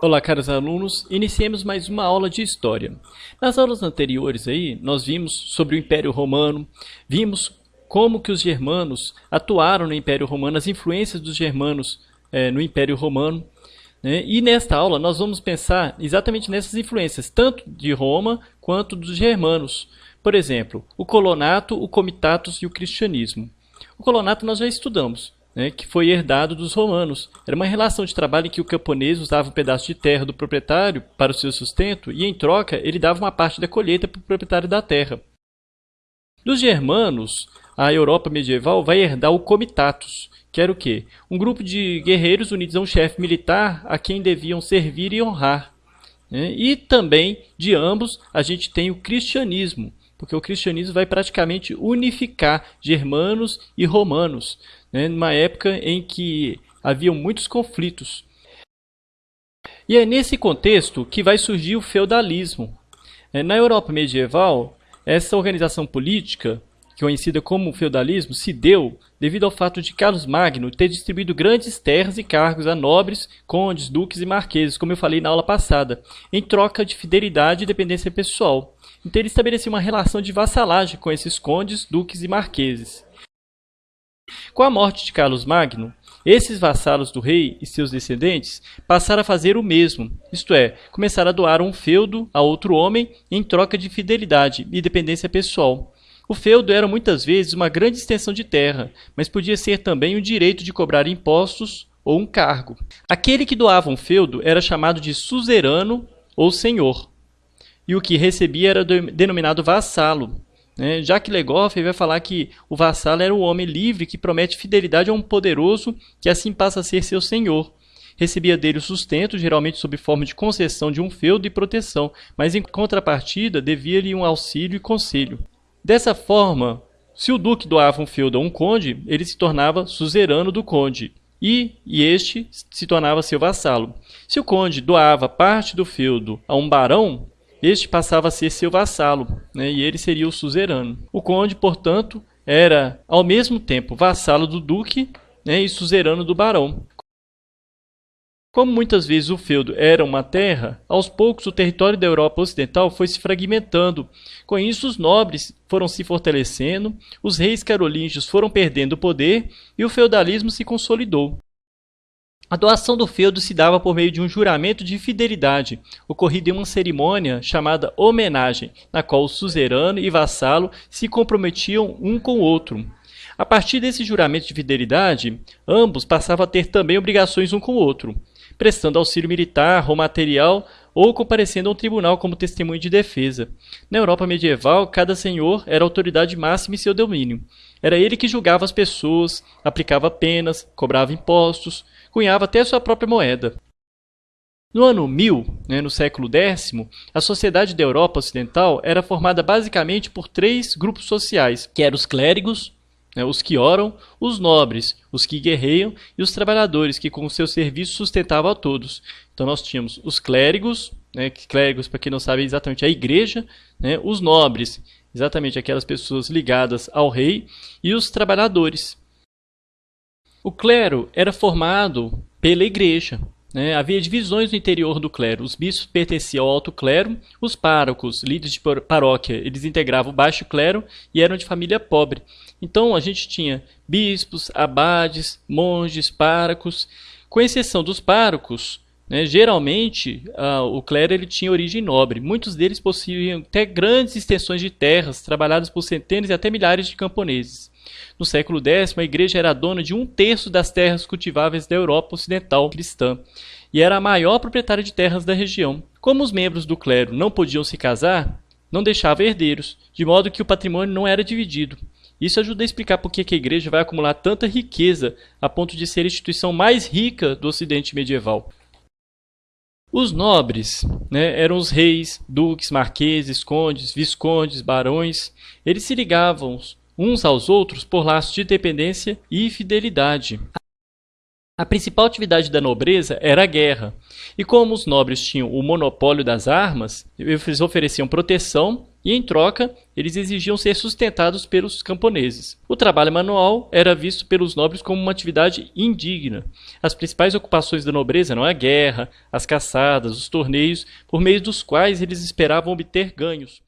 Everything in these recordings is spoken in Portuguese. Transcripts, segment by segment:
Olá, caros alunos, iniciemos mais uma aula de História. Nas aulas anteriores nós vimos sobre o Império Romano, vimos como que os germanos atuaram no Império Romano, as influências dos germanos no Império Romano, né? E nesta aula nós vamos pensar exatamente nessas influências, tanto de Roma quanto dos germanos. Por exemplo, o colonato, o comitatus e o cristianismo. O colonato nós já estudamos, que foi herdado dos romanos. Era uma relação de trabalho em que o camponês usava um pedaço de terra do proprietário para o seu sustento e, em troca, ele dava uma parte da colheita para o proprietário da terra. Dos germanos, a Europa medieval vai herdar o comitatus, que era o quê? Um grupo de guerreiros unidos a um chefe militar a quem deviam servir e honrar. E também, de ambos, a gente tem o cristianismo, porque o cristianismo vai praticamente unificar germanos e romanos, numa época em que haviam muitos conflitos. E é nesse contexto que vai surgir o feudalismo. Na Europa medieval, essa organização política, conhecida como feudalismo, se deu devido ao fato de Carlos Magno ter distribuído grandes terras e cargos a nobres, condes, duques e marqueses, como eu falei na aula passada, em troca de fidelidade e dependência pessoal. Então ele estabeleceu uma relação de vassalagem com esses condes, duques e marqueses. Com a morte de Carlos Magno, esses vassalos do rei e seus descendentes passaram a fazer o mesmo, isto é, começaram a doar um feudo a outro homem em troca de fidelidade e dependência pessoal. O feudo era muitas vezes uma grande extensão de terra, mas podia ser também o direito de cobrar impostos ou um cargo. Aquele que doava um feudo era chamado de suzerano ou senhor, e o que recebia era denominado vassalo. Jacques Le Goff vai falar que o vassalo era o homem livre que promete fidelidade a um poderoso que assim passa a ser seu senhor. Recebia dele o sustento, geralmente sob forma de concessão de um feudo e proteção, mas em contrapartida devia-lhe um auxílio e conselho. Dessa forma, se o duque doava um feudo a um conde, ele se tornava suzerano do conde, e este se tornava seu vassalo. Se o conde doava parte do feudo a um barão, este passava a ser seu vassalo, e ele seria o suzerano. O conde, portanto, era ao mesmo tempo vassalo do duque, e suzerano do barão. Como muitas vezes o feudo era uma terra, aos poucos o território da Europa Ocidental foi se fragmentando. Com isso, os nobres foram se fortalecendo, os reis carolíngios foram perdendo o poder e o feudalismo se consolidou. A doação do feudo se dava por meio de um juramento de fidelidade, ocorrido em uma cerimônia chamada homenagem, na qual o suzerano e vassalo se comprometiam um com o outro. A partir desse juramento de fidelidade, ambos passavam a ter também obrigações um com o outro, prestando auxílio militar ou material ou comparecendo a um tribunal como testemunho de defesa. Na Europa medieval, cada senhor era a autoridade máxima em seu domínio. Era ele que julgava as pessoas, aplicava penas, cobrava impostos, cunhava até sua própria moeda. No ano 1000, no século X, a sociedade da Europa Ocidental era formada basicamente por três grupos sociais, que eram os clérigos, os que oram, os nobres, os que guerreiam, e os trabalhadores, que com seus serviços sustentavam a todos. Então nós tínhamos os clérigos, clérigos, para quem não sabe, é exatamente a igreja, os nobres, exatamente aquelas pessoas ligadas ao rei, e os trabalhadores. O clero era formado pela igreja. Havia divisões no interior do clero. Os bispos pertenciam ao alto clero, os párocos, líderes de paróquia, eles integravam o baixo clero e eram de família pobre. Então a gente tinha bispos, abades, monges, párocos. Com exceção dos párocos, geralmente o clero ele tinha origem nobre. Muitos deles possuíam até grandes extensões de terras, trabalhadas por centenas e até milhares de camponeses. No século X, a igreja era dona de 1/3 das terras cultiváveis da Europa Ocidental cristã e era a maior proprietária de terras da região. Como os membros do clero não podiam se casar, não deixava herdeiros, de modo que o patrimônio não era dividido. Isso ajuda a explicar por que a igreja vai acumular tanta riqueza a ponto de ser a instituição mais rica do Ocidente medieval. Os nobres, eram os reis, duques, marqueses, condes, viscondes, barões. Eles se ligavam uns aos outros por laços de dependência e fidelidade. A principal atividade da nobreza era a guerra, e como os nobres tinham o monopólio das armas, eles ofereciam proteção e, em troca, eles exigiam ser sustentados pelos camponeses. O trabalho manual era visto pelos nobres como uma atividade indigna. As principais ocupações da nobreza eram a guerra, as caçadas, os torneios, por meio dos quais eles esperavam obter ganhos.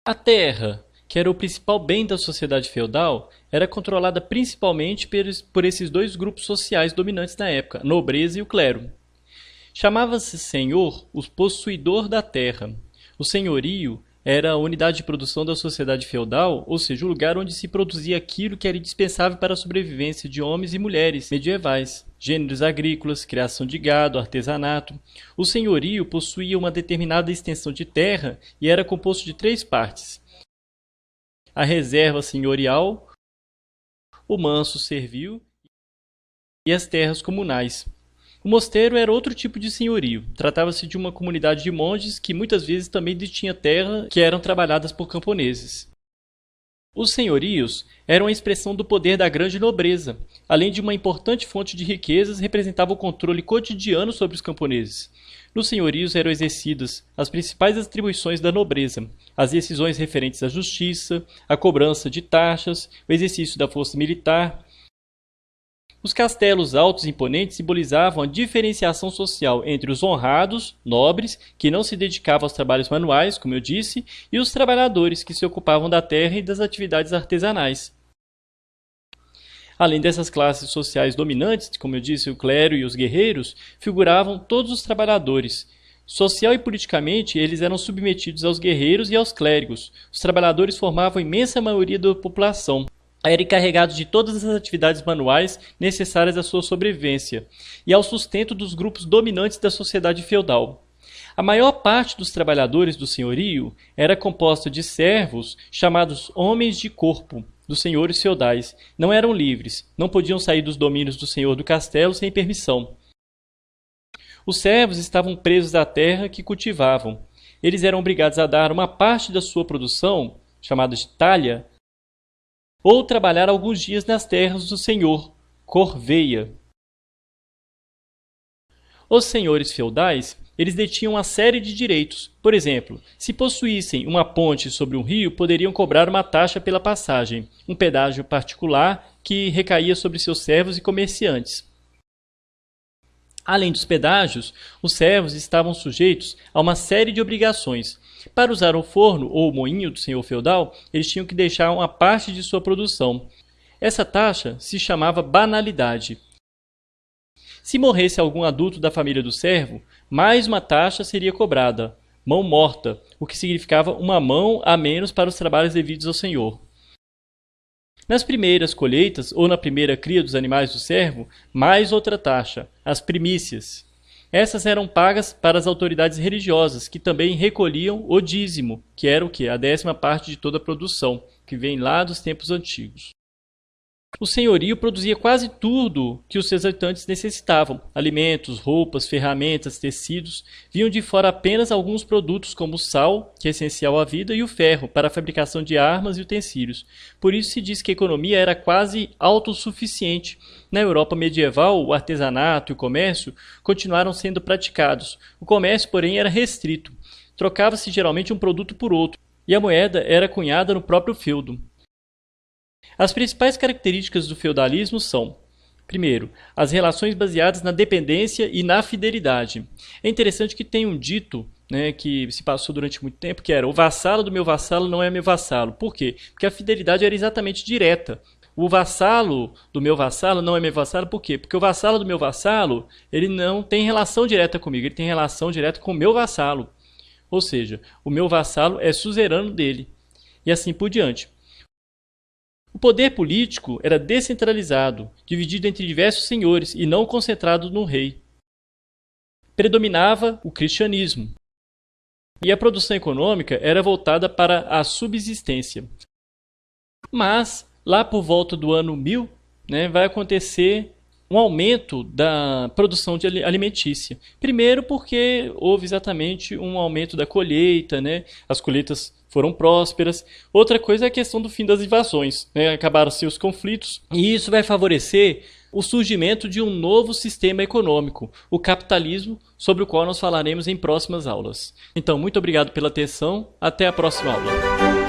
A terra, que era o principal bem da sociedade feudal, era controlada principalmente por esses dois grupos sociais dominantes na época, a nobreza e o clero. Chamava-se senhor o possuidor da terra. O senhorio era a unidade de produção da sociedade feudal, ou seja, o lugar onde se produzia aquilo que era indispensável para a sobrevivência de homens e mulheres medievais. Gêneros agrícolas, criação de gado, artesanato. O senhorio possuía uma determinada extensão de terra e era composto de 3 partes: a reserva senhorial, o manso servil e as terras comunais. O mosteiro era outro tipo de senhorio. Tratava-se de uma comunidade de monges que muitas vezes também detinha terra que eram trabalhadas por camponeses. Os senhorios eram a expressão do poder da grande nobreza. Além de uma importante fonte de riquezas, representava o controle cotidiano sobre os camponeses. Nos senhorios eram exercidas as principais atribuições da nobreza: as decisões referentes à justiça, a cobrança de taxas, o exercício da força militar. Os castelos altos e imponentes simbolizavam a diferenciação social entre os honrados, nobres, que não se dedicavam aos trabalhos manuais, como eu disse, e os trabalhadores, que se ocupavam da terra e das atividades artesanais. Além dessas classes sociais dominantes, como eu disse, o clero e os guerreiros, figuravam todos os trabalhadores. Social e politicamente, eles eram submetidos aos guerreiros e aos clérigos. Os trabalhadores formavam a imensa maioria da população. Eram encarregados de todas as atividades manuais necessárias à sua sobrevivência e ao sustento dos grupos dominantes da sociedade feudal. A maior parte dos trabalhadores do senhorio era composta de servos chamados homens de corpo, dos senhores feudais. Não eram livres, não podiam sair dos domínios do senhor do castelo sem permissão. Os servos estavam presos à terra que cultivavam. Eles eram obrigados a dar uma parte da sua produção, chamada de talha, ou trabalhar alguns dias nas terras do senhor, corveia. Os senhores feudais, eles detinham uma série de direitos. Por exemplo, se possuíssem uma ponte sobre um rio, poderiam cobrar uma taxa pela passagem, um pedágio particular que recaía sobre seus servos e comerciantes. Além dos pedágios, os servos estavam sujeitos a uma série de obrigações. Para usar o forno ou o moinho do senhor feudal, eles tinham que deixar uma parte de sua produção. Essa taxa se chamava banalidade. Se morresse algum adulto da família do servo, mais uma taxa seria cobrada, mão morta, o que significava uma mão a menos para os trabalhos devidos ao senhor. Nas primeiras colheitas ou na primeira cria dos animais do servo, mais outra taxa, as primícias. Essas eram pagas para as autoridades religiosas, que também recolhiam o dízimo, que era o quê? A 10ª parte de toda a produção, que vem lá dos tempos antigos. O senhorio produzia quase tudo que os seus habitantes necessitavam: alimentos, roupas, ferramentas, tecidos. Vinham de fora apenas alguns produtos como o sal, que é essencial à vida, e o ferro, para a fabricação de armas e utensílios. Por isso se diz que a economia era quase autossuficiente. Na Europa medieval, o artesanato e o comércio continuaram sendo praticados. O comércio, porém, era restrito. Trocava-se geralmente um produto por outro, e a moeda era cunhada no próprio feudo. As principais características do feudalismo são: primeiro, as relações baseadas na dependência e na fidelidade. É interessante que tem um dito, que se passou durante muito tempo, que era: o vassalo do meu vassalo não é meu vassalo. Por quê? Porque a fidelidade era exatamente direta. O vassalo do meu vassalo não é meu vassalo, por quê? Porque o vassalo do meu vassalo, ele não tem relação direta comigo, ele tem relação direta com o meu vassalo. Ou seja, o meu vassalo é suzerano dele. E assim por diante. O poder político era descentralizado, dividido entre diversos senhores e não concentrado no rei. Predominava o cristianismo. E a produção econômica era voltada para a subsistência. Mas, lá por volta do ano 1000, vai acontecer um aumento da produção alimentícia. Primeiro porque houve exatamente um aumento da colheita, né? As colheitas foram prósperas. Outra coisa é a questão do fim das invasões, né? Acabaram-se os conflitos e isso vai favorecer o surgimento de um novo sistema econômico, o capitalismo, sobre o qual nós falaremos em próximas aulas. Então, muito obrigado pela atenção. Até a próxima aula.